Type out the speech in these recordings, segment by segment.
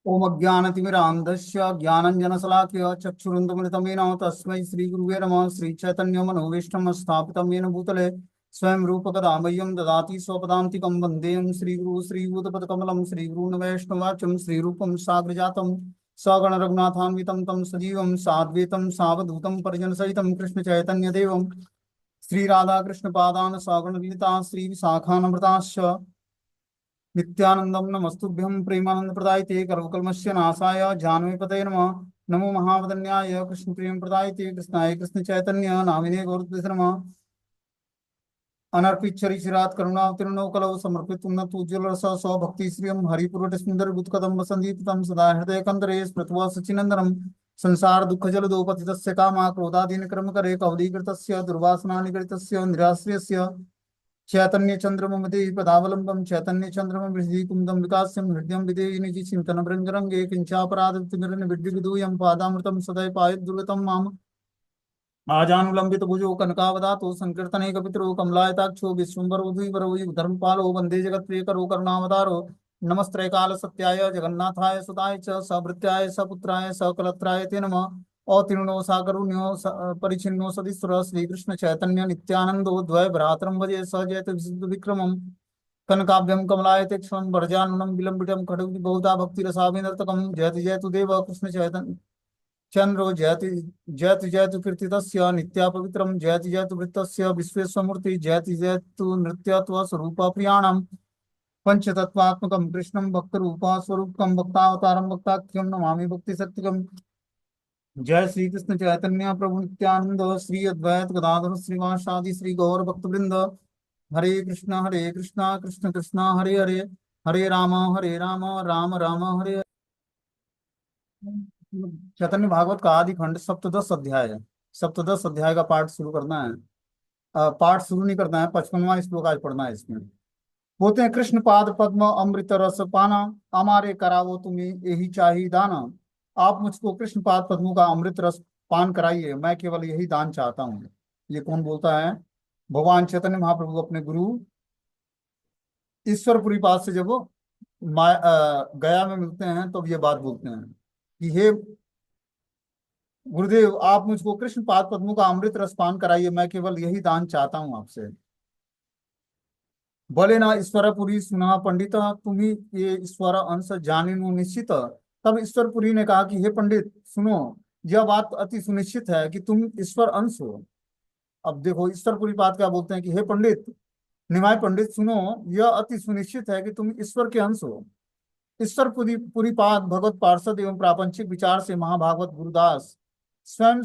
ओम अज्ञानतिमिरान्धस्य ज्ञानञ्जनशलाकया चक्षुरुन्मिलितं येन तस्मै श्रीगुरुवे नमः। श्रीचैतन्यमनोभीष्टं स्थापितं येन भूतले स्वयं रूपकदा मह्यं ददाति स्वपदान्तिकं वन्देऽहं श्रीगुरु श्रीयुतपदकमलं श्रीगुरून् वैष्णवाच्यं श्रीरूपं साग्रजातं सगणरघुनाथान्वितं तं सजीवं साद्वैतं सावधूतं परिजनसहितं कृष्णचैतन्यदेवं श्रीराधाकृष्णपादान् सागणललिता श्रीविशाखान्विताश्च नित्यानंदम नमस्तुभ्यं प्रेमानंद प्रदायते कल्पकल्मस्य नाशाय जानवीपतये नमः। नमो महावदन्याय कृष्ण प्रेम प्रदायते कृष्णाय कृष्ण चैतन्य नामिने गौरते नमः। अनर्पित चरिचिरात करुणावतीर्णो कलौ समर्पित उन्नत उज्ज्वल रस स्वभक्ति श्रियम हरिपुरट सुंदर गुत्कदम संदीपितम सदा हृदय कंदरे स्मृत्वा सचिनंदनम संसार दुख जल दोपतितस्य कामा क्रोधादीन क्रम करे कवलीकृतस्य दुर्वासना निगृतस्य निराश्रयस्य चैतन्य चंद्रमति पदावलंबम चैतन्य चंद्रम हृदय कुंदम विकासम हृदय विदेहि निजि चिंतन भृंगरंगे किंचापराध तिमिरन विद्युदूयम पादामृतम सदैव पायत दुर्गतम माम आजानुलंबित भुजो कनकावदातो संकीर्तने कपितरो कमलायताक्षो विश्वम्भरो द्विवरो धर्मपालो वंदे जगत्प्रियकरो करुणावतारो नमस्त्रय काल सत्याय जगन्नाथाय सुताय च सभृत्याय सपुत्राय सकलत्राय ते नमः। अतिर्णो साकरुण्यो परिचिन्नो सदीश्वर श्रीकृष्ण चैतन्य नित्यानंदो द्वय भ्रातरम भजे सहजयत विशुद्ध विक्रमम कनकाभ्यम कमलायते क्षण भरजाननम विलंबितम खड़ग बहुधा भक्ति रसाभिनर्तकम जयति जयतु देव कृष्ण चैतन्य चंद्रो जयति जयति जयतु कीर्तितस्य नित्या पवित्रम जयति जयतु वृत्तस्य विश्वेश्वमूर्ति जयति जयतु नृत्यत्व स्वरूप प्रियाणम पंचतत्वात्मकं कृष्णं भक्तरूपा स्वरूपकं भक्तावतारं भक्ताख्यं नमामि भक्ति सत्यकम। जय श्री कृष्ण चैतन्य प्रभु नित्यानंद श्री अद्वैत गदाधर श्रीवासादि श्री गौर भक्तवृंद। हरे कृष्णा कृष्ण कृष्णा हरे हरे हरे राम राम राम हरे हरे। चैतन्य भागवत का आदि खंड सप्तदश अध्याय है। सप्तदश अध्याय का पाठ शुरू करना है। पाठ शुरू नहीं करना है, 55वां श्लोक आज पढ़ना है इसमें। बोलते हैं, कृष्ण पाद पद्म अमृत रस पाना, हमारे करावो तुम्हें यही चाहिए दाना। आप मुझको कृष्ण पाद पद्मों का अमृत रस पान कराइए, मैं केवल यही दान चाहता हूँ। ये कौन बोलता है? भगवान चैतन्य महाप्रभु अपने गुरु ईश्वरपुरी पाद से जब वो गया में मिलते हैं तो ये बात बोलते हैं कि हे गुरुदेव, आप मुझको कृष्ण पाद पद्मों का अमृत रस पान कराइए, मैं केवल यही दान चाहता हूँ आपसे। बोले ना ईश्वरपुरी सुना पंडित, तुम्ही ये ईश्वर अंश जानिनु निश्चित। तब ईश्वरपुरी ने कहा कि हे पंडित सुनो, यह बात अति सुनिश्चित है कि तुम ईश्वर अंश हो। अब देखो ईश्वरपुरी बात क्या बोलते हैं कि हे पंडित, निमाय पंडित सुनो, यह अति सुनिश्चित है कि तुम ईश्वर के अंश हो। ईश्वरपुरी पुरी पाद भगवत पार्षद एवं प्रापंचिक विचार से महाभागवत गुरुदास स्वयं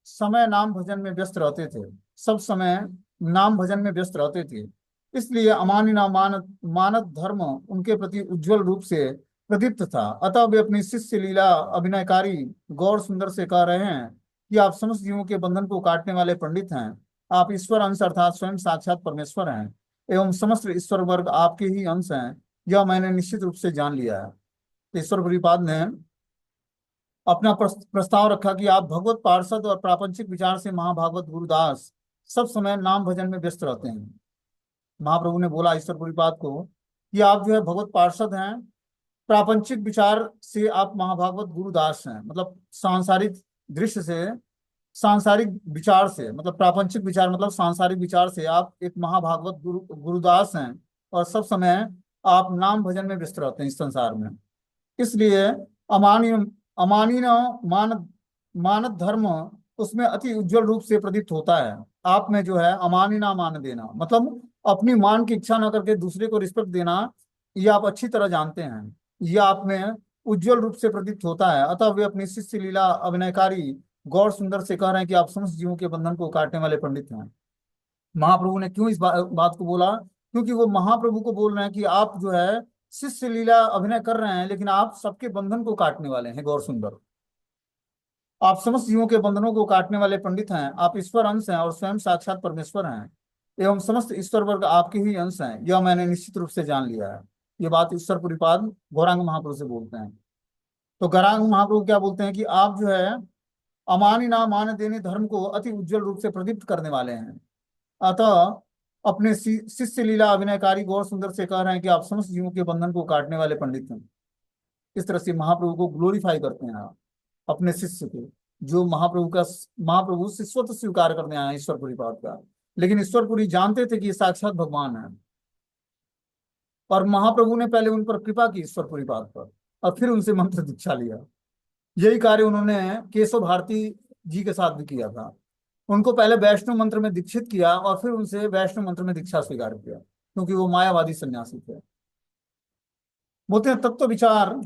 समय नाम भजन में व्यस्त रहते थे। सब समय नाम भजन में व्यस्त रहते थे, इसलिए अमानिना मानद धर्म उनके प्रति उज्जवल रूप से प्रदीप्त था। अतः वे अपनी शिष्य लीला अभिनयकारी गौर सुंदर से कह रहे हैं कि आप समस्त जीवों के बंधन को काटने वाले पंडित हैं। आप ईश्वर अंश अर्थात स्वयं साक्षात परमेश्वर हैं एवं समस्त ईश्वर वर्ग आपके ही अंश हैं। यह मैंने निश्चित रूप से जान लिया है। ईश्वर गुरुपाद ने अपना प्रस्ताव रखा कि आप भगवत पार्षद और प्रापंचिक विचार से महाभागवत गुरुदास सब समय नाम भजन में व्यस्त रहते हैं। महाप्रभु ने बोला ईश्वर गुरुपाद को कि आप जो है भगवत पार्षद हैं, प्रापंचिक विचार से आप महाभागवत गुरुदास हैं। मतलब सांसारिक दृश्य से, सांसारिक विचार से, मतलब प्रापंचिक विचार मतलब सांसारिक विचार से आप एक महाभागवत गुरुदास हैं और सब समय आप नाम भजन में व्यस्त रहते हैं इस संसार में। इसलिए अमानी अमानी मान मानद धर्म उसमें अति उज्जवल रूप से प्रदीप्त होता है। आप में जो है अमानी ना मान देना, मतलब अपनी मान की इच्छा न करके दूसरे को रिस्पेक्ट देना, ये आप अच्छी तरह जानते हैं। ये आप में उज्जवल रूप से प्रदीप्त होता है। अतः वे अपनी शिष्य लीला अभिनयकारी गौर सुंदर से कह रहे हैं कि आप समस्त जीवों के बंधन को काटने वाले पंडित हैं। महाप्रभु ने क्यों इस बात को बोला? क्योंकि वो महाप्रभु को बोल रहे हैं कि आप जो है शिष्य लीला अभिनय कर रहे हैं, लेकिन आप सबके बंधन को काटने वाले हैं। गौर सुंदर, आप समस्त जीवों के बंधनों को काटने वाले पंडित हैं। आप ईश्वर अंश हैं और स्वयं साक्षात परमेश्वर हैं एवं समस्त ईश्वर वर्ग आपके ही अंश हैं। यह मैंने निश्चित रूप से जान लिया है। ये बात ईश्वर पुरीपाद गौरांग महाप्रभु से बोलते हैं। तो गौरांग महाप्रभु क्या बोलते हैं कि आप जो है अमानी ना मान देने धर्म को अति उज्जवल रूप से प्रदीप्त करने वाले हैं। अतः अपने शिष्य लीला अभिनयकारी गौर सुंदर से कह रहे हैं कि आप समस्त जीवों के बंधन को काटने वाले पंडित हैं। इस तरह से महाप्रभु को ग्लोरीफाई करते हैं आप अपने शिष्य को, जो महाप्रभु शिष्यत्व स्वीकार करने आए हैं ईश्वरपुरी पाद का। लेकिन ईश्वरपुरी जानते थे कि ये साक्षात भगवान है, और महाप्रभु ने पहले उन पर कृपा की ईश्वरपुरी पाद पर, और फिर उनसे मंत्र दीक्षा लिया। यही कार्य उन्होंने केशव भारती जी के साथ भी किया था। उनको पहले वैष्णव मंत्र में दीक्षित किया और फिर उनसे वैष्णव मंत्र में दीक्षा स्वीकार किया, क्योंकि वो मायावादी सन्यासी थे। बोलते हैं तत्व विचार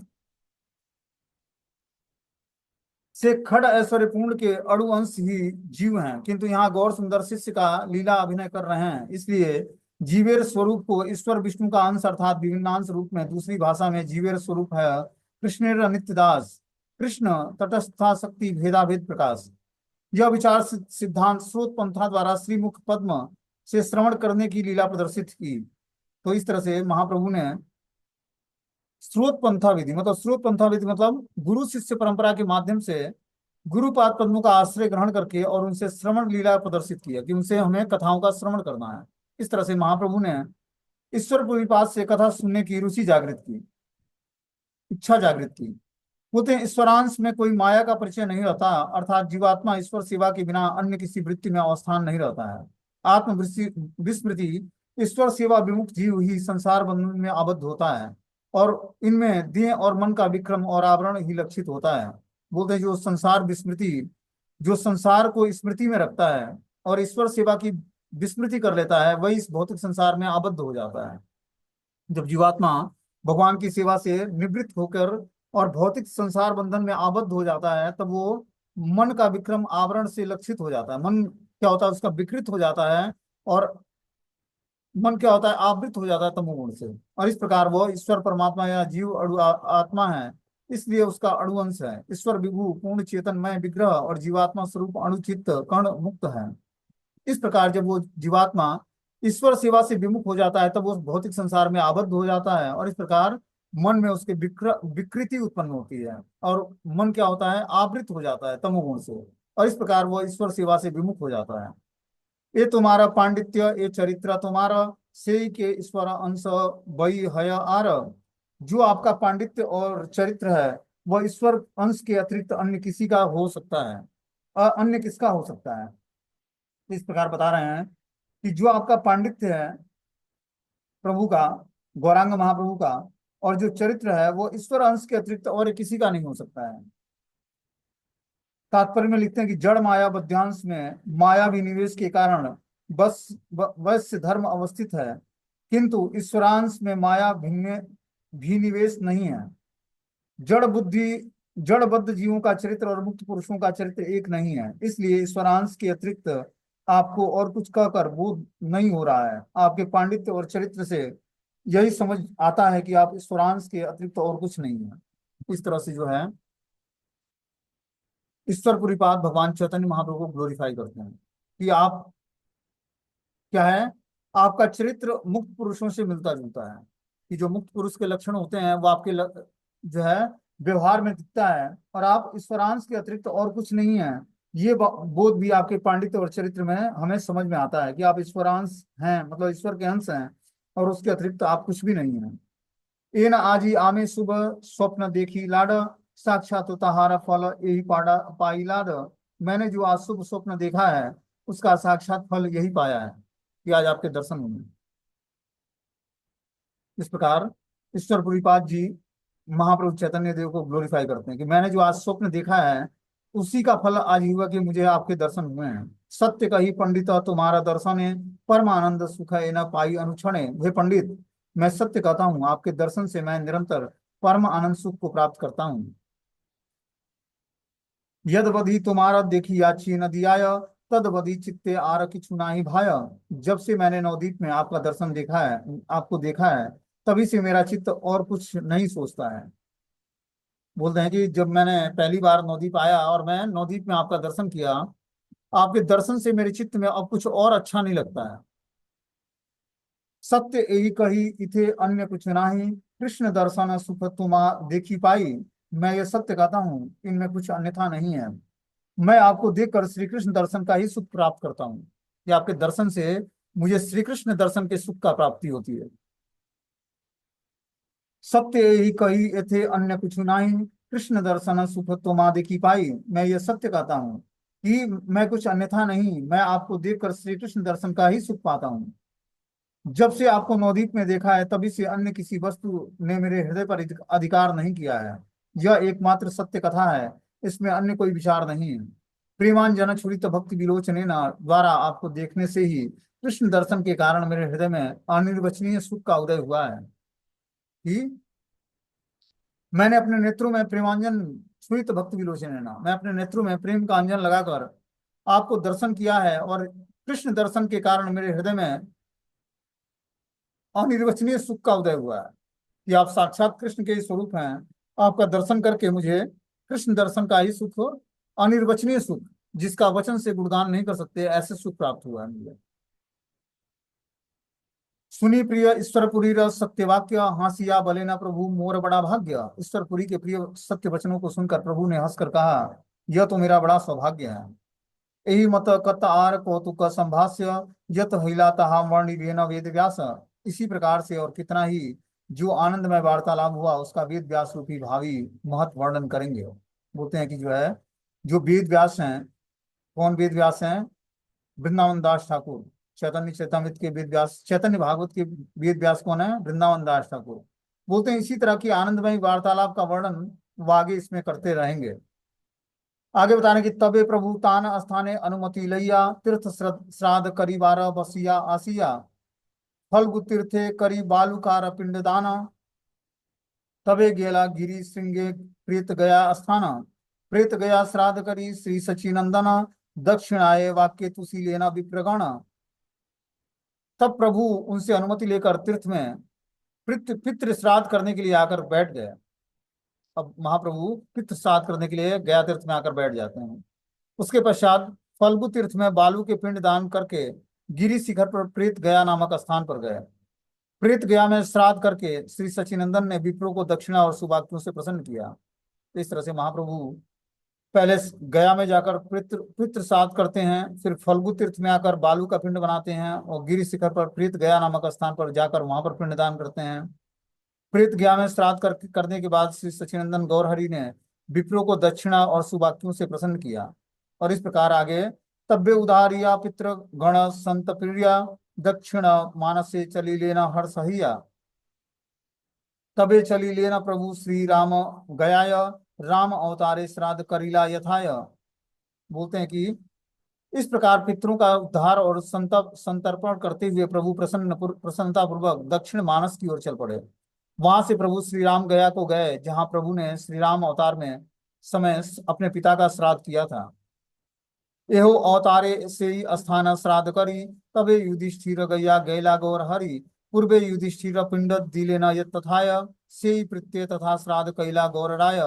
से खड़ ऐश्वर्य पूर्ण के अणु अंश ही जीव हैं, किंतु यहाँ गौर सुंदर शिष्य का लीला अभिनय कर रहे हैं, इसलिए जीवेर स्वरूप को ईश्वर विष्णु का अंश अर्थात विभिन्नांश रूप में, दूसरी भाषा में जीवेर स्वरूप है कृष्णेर नित्यदास, कृष्ण तटस्था शक्ति भेदाभेद प्रकाश। यह विचार सिद्धांत स्रोत पंथा द्वारा श्रीमुख पद्म से श्रवण करने की लीला प्रदर्शित की। तो इस तरह से महाप्रभु ने स्रोत पंथा विधि मतलब गुरु शिष्य परंपरा के माध्यम से गुरुपाद पद्मों का आश्रय ग्रहण करके और उनसे श्रवण लीला प्रदर्शित किया कि उनसे हमें कथाओं का श्रवण करना है। इस तरह से महाप्रभु ने ईश्वर पाद से कथा सुनने की रुचि जागृत की, इच्छा जागृत की। बोलते हैं ईश्वरांश में कोई माया का परिचय नहीं रहता, अर्थात जीवात्मा ईश्वर सेवा के बिना अन्य किसी वृत्ति में अवस्थान नहीं रहता है। आत्म विस्मृति ईश्वर सेवा विमुख जीव ही संसार बंधन में आबद्ध होता है, और इनमें देह और मन का विक्रम और आवरण ही लक्षित होता है। बोलते हैं जो संसार को स्मृति में रखता है और ईश्वर सेवा की विस्मृति कर लेता है, वही इस भौतिक संसार में आबद्ध हो जाता है। जब जीवात्मा भगवान की सेवा से निवृत्त होकर और भौतिक संसार बंधन में आबद्ध हो जाता है, तब वो मन का विक्रम आवरण से लक्षित हो जाता है। मन क्या होता है, उसका विकृत हो जाता है, और मन क्या होता है, आवृत हो जाता है तमोगुण से। और इस प्रकार वो ईश्वर परमात्मा या जीव आत्मा है, इसलिए उसका अणुअंश है। ईश्वर विभु पूर्ण चेतनमय विग्रह और जीवात्मा स्वरूप अणुचित कर्ण मुक्त है। इस प्रकार जब वो जीवात्मा ईश्वर सेवा से विमुख हो जाता है, तब वो भौतिक संसार में आबद्ध हो जाता है, और इस प्रकार मन में उसके विकृति उत्पन्न होती है, और मन क्या होता है, आवृत हो जाता है तमोगुण से, और इस प्रकार वो ईश्वर सेवा से विमुख हो जाता है। ये तुम्हारा पांडित्य, ये चरित्र तुम्हारा से के ईश्वर अंश वही है आर। जो आपका पांडित्य और चरित्र है वह ईश्वर अंश के अतिरिक्त अन्य किसी का हो सकता है, अन्य किसका हो सकता है। इस प्रकार बता रहे हैं कि जो आपका पांडित्य है प्रभु का, गौरांग महाप्रभु का, और जो चरित्र है वो ईश्वर अंश के अतिरिक्त और किसी का नहीं हो सकता है। तात्पर्य में लिखते हैं कि जड़ माया बद्यांश में माया विनिवेश के कारण बस वैश्य धर्म अवस्थित है, किंतु ईश्वरांश में माया भिन्न विनिवेश नहीं है। जड़बद्ध जीवों का चरित्र और मुक्त पुरुषों का चरित्र एक नहीं है, इसलिए ईश्वरांश के अतिरिक्त आपको और कुछ कहकर बोध नहीं हो रहा है। आपके पांडित्य और चरित्र से यही समझ आता है कि आप ईश्वरांश के अतिरिक्त और कुछ नहीं है। इस तरह से जो है ईश्वरपुरी पाद भगवान चैतन्य महाप्रभु को ग्लोरीफाई करते हैं कि आप क्या है, आपका चरित्र मुक्त पुरुषों से मिलता जुलता है, कि जो मुक्त पुरुष के लक्षण होते हैं वो आपके जो है व्यवहार में दिखता है, और आप ईश्वरांश के अतिरिक्त और कुछ नहीं है। ये बोध भी आपके पांडित्य और चरित्र में हमें समझ में आता है कि आप ईश्वरांश हैं, मतलब ईश्वर के अंश हैं, और उसके अतिरिक्त आप कुछ भी नहीं है। एन आजी आमे शुभ स्वप्न देखी लाड, साक्षात तहारा फल यही पाई लाड। मैंने जो आज शुभ स्वप्न देखा है उसका साक्षात फल यही पाया है कि आज आपके दर्शन हुए। इस प्रकार ईश्वरपुरीपाद जी महाप्रभु चैतन्य देव को ग्लोरीफाई करते हैं कि मैंने जो आज स्वप्न देखा है उसी का फल आज हुआ कि मुझे आपके दर्शन हुए हैं। सत्य कही पंडित तुम्हारा दर्शन है, परमानंद सुख है न पाई अनुक्षण। हे पंडित, मैं सत्य कहता हूँ, आपके दर्शन से मैं निरंतर परम आनंद सुख को प्राप्त करता हूँ। यद बधी तुम्हारा देखी याची नदियाय, तद बधी चित्ते आर किछु नाही भाय। जब से मैंने नवदीप में आपका दर्शन देखा है, आपको देखा है, तभी से मेरा चित्त और कुछ नहीं सोचता है। बोलते हैं कि जब मैंने पहली बार नवदीप आया और मैं नवदीप में आपका दर्शन किया, आपके दर्शन से मेरे चित्त में अब कुछ और अच्छा नहीं लगता है। सत्य यही कही इथे अन्य कुछ नाही, कृष्ण दर्शन सुख तुमा देखी पाई। मैं ये सत्य कहता हूँ, इनमें कुछ अन्यथा नहीं है। मैं आपको देखकर श्री कृष्ण दर्शन का ही सुख प्राप्त करता हूँ, कि आपके दर्शन से मुझे श्री कृष्ण दर्शन के सुख का प्राप्ति होती है। सत्य ही कही थे अन्य कुछ नहीं, कृष्ण दर्शन सुख तुमा देखी पाई। मैं ये सत्य कहता हूँ कि मैं कुछ अन्यथा नहीं, मैं आपको देखकर श्री कृष्ण दर्शन का ही सुख पाता हूँ। जब से आपको नवदीप में देखा है तभी से अन्य किसी वस्तु ने मेरे हृदय पर अधिकार नहीं किया है। यह एकमात्र सत्य कथा है, इसमें अन्य कोई विचार नहीं है। प्रेमान जन छुरित भक्ति विलोचने द्वारा आपको देखने से ही कृष्ण दर्शन के कारण मेरे हृदय में अनिर्वचनीय सुख का उदय हुआ है कि मैंने अपने नेत्रों में प्रेमांजन छुरित भक्ति विलोचने ना, मैं अपने नेत्रों में प्रेम का अंजन लगाकर आपको दर्शन किया है, और कृष्ण दर्शन के कारण मेरे हृदय में अनिर्वचनीय सुख का उदय हुआ है कि आप साक्षात कृष्ण के ही स्वरूप हैं। आपका दर्शन करके मुझे कृष्ण दर्शन का ही सुख, अनिर्वचनीय सुख, जिसका वचन से गुणगान नहीं कर सकते, ऐसे सुख प्राप्त हुआ है मुझे। सुनी प्रिय ईश्वरपुरी रस सत्य वाक्य, हासिया बले ना प्रभु मोर बड़ा भाग्य। ईश्वरपुरी के प्रिय सत्य वचनों को सुनकर प्रभु ने हंसकर कहा, यह तो मेरा बड़ा सौभाग्य है। यही मत कत आर कौतुक संभाष्य, यत हिला तहा वर्णिरेन वेद व्यास। इसी प्रकार से और कितना ही जो आनंदमय वार्तालाप हुआ उसका वेद व्यास रूपी भावी महत्व वर्णन करेंगे। बोलते हैं कि जो है, जो वेद व्यास हैं, कौन वेद व्यास हैं? वृंदावन दास ठाकुर। चैतन्य चैतामृत के वेद व्यास, चैतन्य भागवत के वेद व्यास कौन है? वृंदावन दास ठाकुर। बोलते हैं इसी तरह की आनंदमय वार्तालाप का वर्णन वो आगे इसमें करते रहेंगे। आगे बता रहे हैं कि तबे प्रभु तान स्थाने अनुमति लैया, तीर्थ श्राद्ध करी बारह बसिया आसिया। फल्गु तीर्थे करी बालुकार पिंडदाना, तबे गेला गिरी श्रृंगे प्रेत गया स्थाना। प्रेत गया श्राद्ध करी श्री सचिनंदना, दक्षिणाए वाक्य तुसी लेना विप्रगण। तब प्रभु उनसे अनुमति लेकर तीर्थ में पितृ श्राद्ध करने के लिए आकर बैठ गए। अब महाप्रभु पितृ श्राद्ध करने के लिए गया तीर्थ में आकर बैठ जाते हैं। उसके पश्चात फल्गु तीर्थ में बालू के पिंड दान करके गिरी शिखर पर प्रेत गया नामक स्थान पर गए। प्रेत गया में श्राद्ध करके श्री सचिनंदन ने विप्रो को दक्षिणा और शुभाक्यों से प्रसन्न किया। तो इस तरह से महाप्रभु पहले गया में जाकर पितृ पितृ श्राद्ध करते हैं, फिर फल्गु तीर्थ में आकर बालू का पिंड बनाते हैं, और गिरी शिखर पर प्रेत गया नामक स्थान पर जाकर वहां पर पिंडदान करते हैं। प्रेत गया में श्राद्ध करने के बाद श्री सचिनंदन गौरहरि ने विप्रो को दक्षिणा और शुभाक्यों से प्रसन्न किया। और इस प्रकार आगे, तब्बे उदारिया पितृ गण संत प्रिया, दक्षिण मानसे चली लेना हर सहिया। तबे चली लेना प्रभु श्री राम गयाय, राम अवतारे श्राद्ध करीला यथाय। बोलते हैं कि इस प्रकार पितरों का उद्धार और संतर्पण करते हुए प्रभु प्रसन्नता पूर्वक दक्षिण मानस की ओर चल पड़े। वहां से प्रभु श्री राम गया को गए, जहां प्रभु ने श्री राम अवतार में समय अपने पिता का श्राद्ध किया था। एहो अवतारे से ही स्थान श्राद्ध करी, तबे युधिष्ठिर गैया गैला गौर हरि। पूर्वे युधिष्ठिर पिंड दिले न तथाय, से ही प्रत्यय तथा श्राद्ध कैला गौर राय।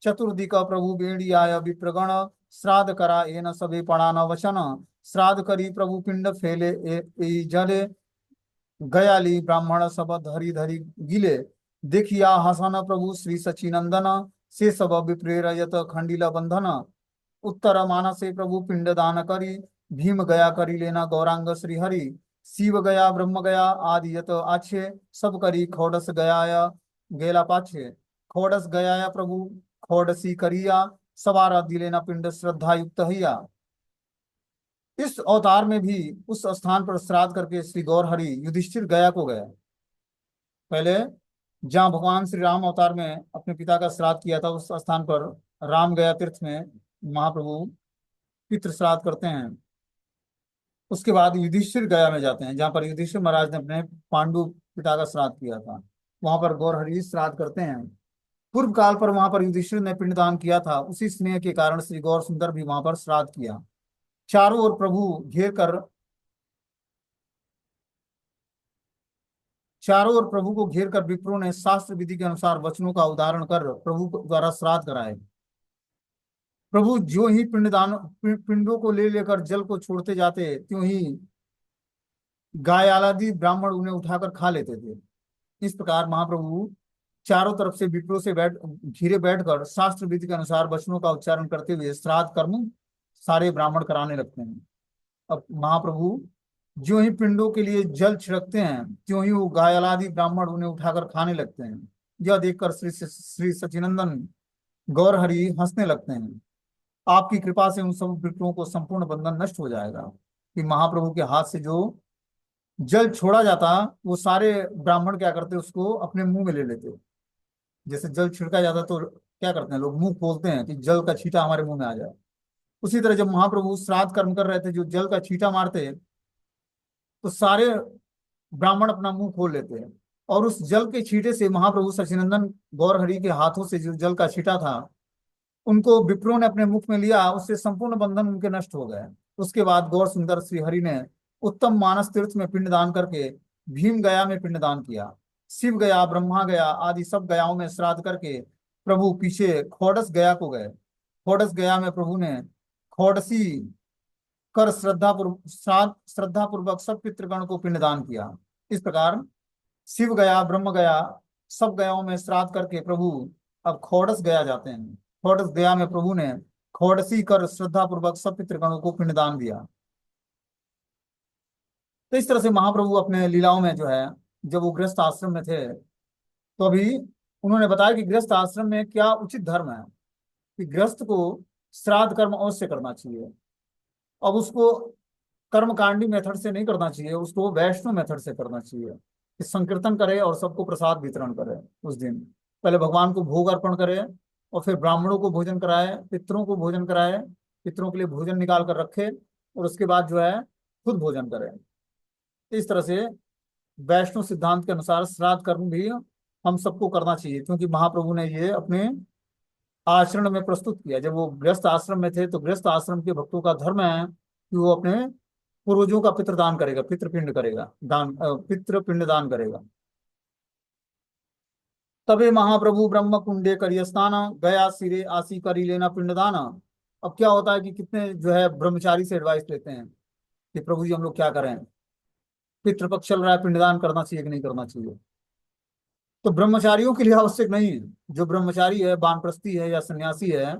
चतुर्दिक प्रभु बेड़ियाय विप्रगण, श्राद्ध करा एन सबे पड़ा न वचन। श्राद्ध करी प्रभु पिंड फैले जले, गयाली ब्राह्मण सब धरी धरी गिले। देखिया हसन प्रभु श्री सचिनंदन, से सब विप्रेरयत खंडिल बंधन। उत्तर मानसे प्रभु पिंड दान करी, भीम गया करी लेना गौरांग श्री हरि। शिव गया ब्रह्म गया आदि यत आछे, सब करी खोडस गयाया गेला पाछे। खोडस गयाया प्रभु खोडसी करिया, सवारा दिलेना पिंड श्रद्धा युक्त हैया। इस अवतार में भी उस स्थान पर श्राद्ध करके श्री गौर हरि युधिष्ठिर गया को गए। पहले जहाँ भगवान श्री राम अवतार में अपने पिता का श्राद्ध किया था, उस स्थान पर राम गया तीर्थ में महाप्रभु पितृ श्राद्ध करते हैं। उसके बाद युधिष्ठिर गया में जाते हैं, जहाँ पर युधिष्ठिर महाराज ने अपने पांडु पिता का श्राद्ध किया था। वहां पर गौर हरि श्राद्ध करते हैं। पूर्व काल पर वहां पर युधिष्ठिर ने पिंडदान किया था, उसी स्नेह के कारण श्री गौर सुंदर भी वहां पर श्राद्ध किया। चारों ओर प्रभु घेर कर चारों ओर प्रभु को घेर कर विप्रों ने शास्त्र विधि के अनुसार वचनों का उदाहरण कर प्रभु द्वारा श्राद्ध कराए। प्रभु जो ही पिंडों को ले लेकर जल को छोड़ते जाते, त्यों ही गाय आदि ब्राह्मण उन्हें उठाकर खा लेते थे। इस प्रकार महाप्रभु चारों तरफ से विप्रों से घिरे बैठकर शास्त्र विधि के अनुसार वचनों का उच्चारण करते हुए श्राद्ध कर्म सारे ब्राह्मण कराने लगते हैं। अब महाप्रभु जो ही पिंडों के लिए जल छिड़कते हैं, त्यों ही वो गाय आदि ब्राह्मण उन्हें उठाकर खाने लगते हैं। यह देखकर श्री सचिनंदन गौरहरि हंसने लगते हैं। आपकी कृपा से उन सब विप्रों को संपूर्ण बंधन नष्ट हो जाएगा। कि महाप्रभु के हाथ से जो जल छोड़ा जाता, वो सारे ब्राह्मण क्या करते, उसको अपने मुंह में ले लेते। जैसे जल छिड़का जाता तो क्या करते हैं लोग, मुंह खोलते हैं कि जल का छींटा हमारे मुंह में आ जाए। उसी तरह जब महाप्रभु श्राद्ध कर्म कर रहे थे, जो जल का छींटा मारते, तो सारे ब्राह्मण अपना मुंह खोल लेते हैं। और उस जल के छींटे से महाप्रभु सचिनंदन गौरहरि के हाथों से जो जल का छींटा था, उनको विप्रों ने अपने मुख में लिया, उससे संपूर्ण बंधन उनके नष्ट हो गए। उसके बाद गौर सुंदर श्री हरि ने उत्तम मानस तीर्थ में पिंडदान करके भीम गया में पिंडदान किया। शिव गया, ब्रह्मा गया आदि सब गयाओं में श्राद्ध करके प्रभु पीछे खोडस गया को गए। खोडस गया में प्रभु ने खोडसी कर श्रद्धा पूर्वक सब पितृगण को पिंडदान किया। इस प्रकार शिव गया, ब्रह्म गया, सब गयाओं में श्राद्ध करके प्रभु अब खोडस गया जाते हैं। खोडस गया में प्रभु ने खोडसी कर श्रद्धा पूर्वक सब पितृगणों को पिंडदान दिया। तो इस तरह से महाप्रभु अपने लीलाओं में जो है, जब वो गृहस्थ आश्रम में थे, तो अभी उन्होंने बताया कि गृहस्थ आश्रम में क्या उचित धर्म है, कि गृहस्थ को श्राद्ध कर्म अवश्य करना चाहिए। अब उसको कर्मकांडी मेथड से नहीं करना चाहिए, उसको वैष्णव मेथड से करना चाहिए। कि संकीर्तन करे और सबको प्रसाद वितरण करे। उस दिन पहले भगवान को भोग अर्पण करे, और फिर ब्राह्मणों को भोजन कराए, पितरों को भोजन कराए, पितरों के लिए भोजन निकाल कर रखे, और उसके बाद जो है खुद भोजन करे। इस तरह से वैष्णव सिद्धांत के अनुसार श्राद्ध कर्म भी हम सबको करना चाहिए, क्योंकि महाप्रभु ने ये अपने आचरण में प्रस्तुत किया। जब वो गृहस्थ आश्रम में थे, तो गृहस्थ आश्रम के भक्तों का धर्म है कि वो अपने पूर्वजों का पितृदान करेगा, पितृपिंड करेगा, पितृपिंड दान करेगा। तबे महाप्रभु ब्रह्म कुंडे करिय स्नान, गया सिरे आसी करी लेना पिंडदान। अब क्या होता है कि कितने जो है ब्रह्मचारी से एडवाइस लेते हैं कि प्रभु जी हम लोग क्या करें, पितृपक्ष चल रहा है, पिंडदान करना चाहिए कि नहीं करना चाहिए। तो ब्रह्मचारियों के लिए आवश्यक नहीं है। जो ब्रह्मचारी है, वानप्रस्थी है या सन्यासी है,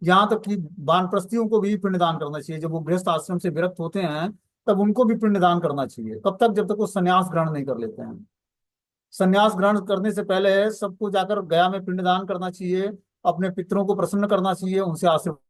यहाँ तक कि वानप्रस्थियों को भी पिंडदान करना चाहिए। जब वो गृहस्थ आश्रम से विरक्त होते हैं, तब उनको भी पिंडदान करना चाहिए। कब तक? जब तक वो संन्यास ग्रहण नहीं कर लेते हैं। संन्यास ग्रहण करने से पहले सबको जाकर गया में पिंडदान करना चाहिए, अपने पितरों को प्रसन्न करना चाहिए, उनसे आशीर्वाद